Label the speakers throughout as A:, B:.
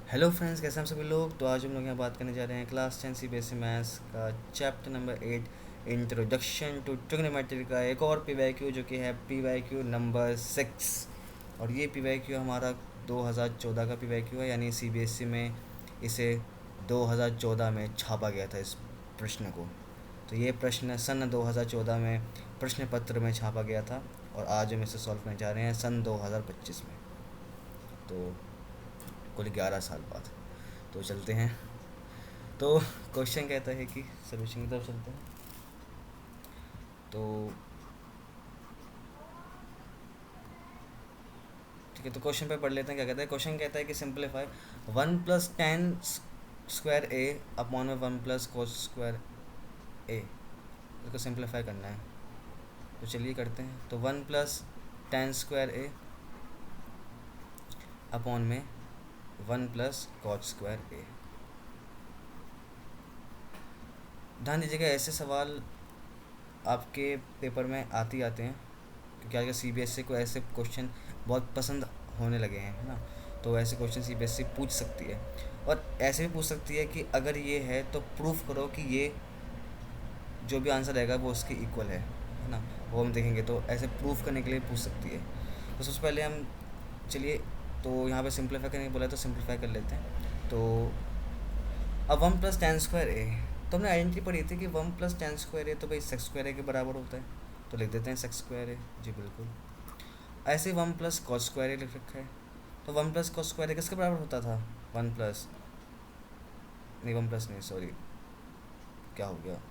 A: Hello friends, कैसे हैं आप सभी लोग। तो आज हम लोग यहाँ बात करने जा रहे हैं क्लास 10 CBSE मैथ्स का chapter number 8 introduction to trigonometry का एक और PYQ जो कि है PYQ नंबर 6। और ये PYQ हमारा 2014 का PYQ है, यानी CBSE में इसे 2014 में छापा गया था इस प्रश्न को। तो ये प्रश्न सन 2014 में प्रश्न पत्र में छापा गया था और आज हम इसे सॉल्व करने जा रहे हैं सन 2025 में। तो कुल 11 साल बाद। तो चलते हैं। तो क्वेश्चन कहता है कि सोल्यूशन की तरफ चलते हैं। तो ठीक है, तो क्वेश्चन पे पढ़ लेते हैं क्या कहता है। क्वेश्चन कहता है कि सिंप्लीफाई 1 + tan स्क्वायर ए अपॉन में 1 + cos स्क्वायर ए। इसको सिंप्लीफाई करना है, तो चलिए करते हैं। तो 1 + tan स्क्वायर ए अपॉन में 1 + cos स्क्वायर ए। ध्यान दीजिएगा, ऐसे सवाल आपके पेपर में आते हैं, क्योंकि आजकल CBSE को ऐसे क्वेश्चन बहुत पसंद होने लगे हैं, है ना। तो ऐसे क्वेश्चन CBSE पूछ सकती है, और ऐसे भी पूछ सकती है कि अगर ये है तो प्रूफ करो कि ये जो भी आंसर रहेगा वो उसके इक्वल है ना। वो हम देखेंगे, तो ऐसे प्रूफ करने के लिए पूछ सकती है। तो सबसे पहले हम चलिए, तो यहाँ पे सिंप्लीफाई करने बोला तो सिंप्लीफाई कर लेते हैं। तो अब 1 + tan स्क्वायर ए, तो हमने आइडेंटिटी पढ़ी थी कि 1 + tan स्क्वायर ए तो भाई सेक्स स्क्वायर ए के बराबर होता है, तो लिख देते हैं सेक्स स्क्वायर ए। जी बिल्कुल। ऐसे 1 + cos स्क्वायर ए लिख रखा है, तो 1 + cos स्क्वायर ए किसके बराबर होता था। 1 + नहीं, 1 + नहीं, सॉरी, क्या हो गया,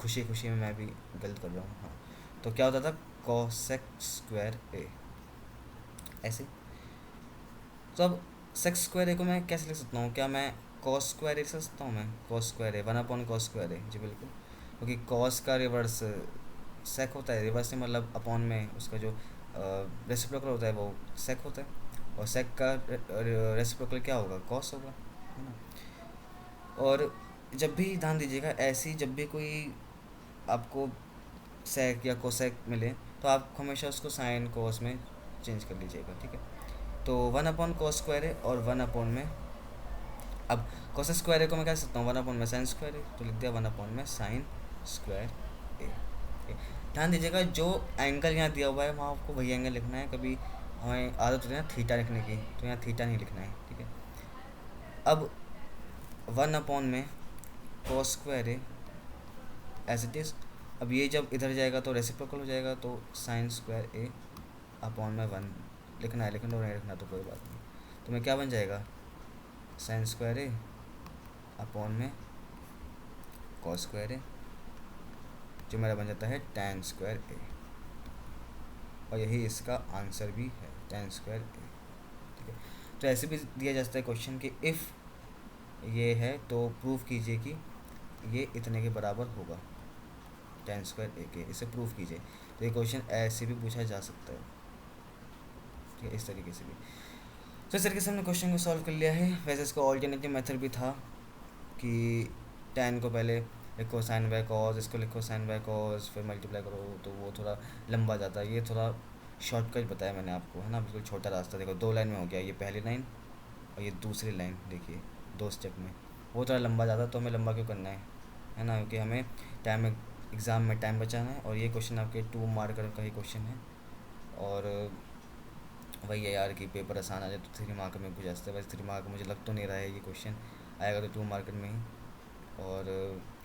A: खुशी खुशी में मैं भी गलत कर रहा हूँ। हाँ, तो क्या होता था, cosec स्क्वायर ए ऐसे। तो अब सेक्स स्क्वायर ए को मैं कैसे लिख सकता हूँ, क्या मैं कॉस स्क्वायर ए लिख सकता हूँ। मैं कॉस स्क्वायर ए 1/cos स्क्वायर ए, जी बिल्कुल, क्योंकि कॉस का रिवर्स सेक होता है। रिवर्स से मतलब अपॉन में उसका जो रेसिप्रोकल होता है वो सेक होता है, और सेक का रेसिप्रोकल क्या होगा, कॉस होगा, है ना। और जब भी ध्यान दीजिएगा, ऐसी जब भी कोई आपको सेक या कोसेक मिले, तो आप हमेशा उसको साइन कोस में चेंज कर लीजिएगा, ठीक है। तो 1/cos स्क्वायर है और 1 में, अब cos स्क्वायर ए को मैं क्या सकता हूँ, 1 में साइन स्क्वायर ए, तो लिख दिया 1 में साइन स्क्वायर ए। ध्यान दीजिएगा, जो एंगल यहाँ दिया हुआ है वहाँ आपको वही एंगल लिखना है। कभी हमें आदत होती है ना थीटा लिखने की, तो यहाँ थीटा नहीं लिखना है, ठीक है। अब 1 में cos square A as it is. अब ये जब इधर जाएगा तो रेसिप्रोकल हो जाएगा, तो साइन स्क्वायर ए अपॉन में 1 लिखना है, लेकिन नहीं लिखना तो कोई बात नहीं। तो मैं क्या बन जाएगा, साइन स्क्वायर ए अपॉन में कॉस स्क्वायर ए, जो मेरा बन जाता है tan स्क्वायर ए। और यही इसका आंसर भी है, tan स्क्वायर ए, ठीक है। तो ऐसे भी दिया जाता है क्वेश्चन कि इफ़ ये है तो प्रूफ कीजिए कि ये इतने के बराबर होगा, tan स्क्वायर ए के, इसे प्रूफ कीजिए। तो ये क्वेश्चन ऐसे भी पूछा जा सकता है, ठीक है, इस तरीके से भी। तो इस तरीके से हमने क्वेश्चन को सॉल्व कर लिया है। वैसे इसका ऑल्टरनेटिव मेथड भी था कि tan को पहले लिखो साइन बाय कॉस, इसको लिखो साइन बाय कॉस, फिर मल्टीप्लाई करो, तो वो थोड़ा लंबा जाता है। ये थोड़ा शॉर्टकट बताया मैंने आपको, है ना, बिल्कुल छोटा रास्ता। देखो 2 लाइन में हो गया, ये पहली लाइन और ये दूसरी लाइन, देखिए 2 स्टेप में। वो थोड़ा लंबा जाता, तो हमें लंबा क्यों करना है ना, क्योंकि हमें टाइम, एग्ज़ाम में टाइम बचाना है। और ये क्वेश्चन आपके 2 मार्कर का ही क्वेश्चन है, और वही है यार कि पेपर आसान आ जाए तो 3 मार्कर में पूछ जाता है। वैसे 3 मार्क मुझे लग तो नहीं रहा है ये क्वेश्चन आएगा तो 2 मार्कर में ही। और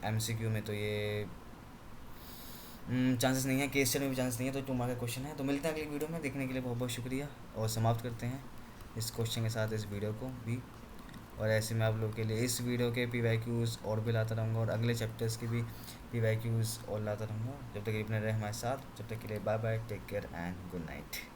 A: MCQ में तो ये चांसेस नहीं है, केस स्टडी में भी चांसेस नहीं है, तो 2 मार्क का क्वेश्चन है। तो मिलते हैं अगली वीडियो में, देखने के लिए बहुत बहुत शुक्रिया, और समाप्त करते हैं इस क्वेश्चन के साथ इस वीडियो को भी। और ऐसे मैं आप लोगों के लिए इस वीडियो के PYQs और भी लाता रहूँगा, और अगले चैप्टर्स की भी PYQs और लाता रहूँगा। जब तक ये बने रहे हमारे साथ, जब तक के लिए bye bye, take care and good night.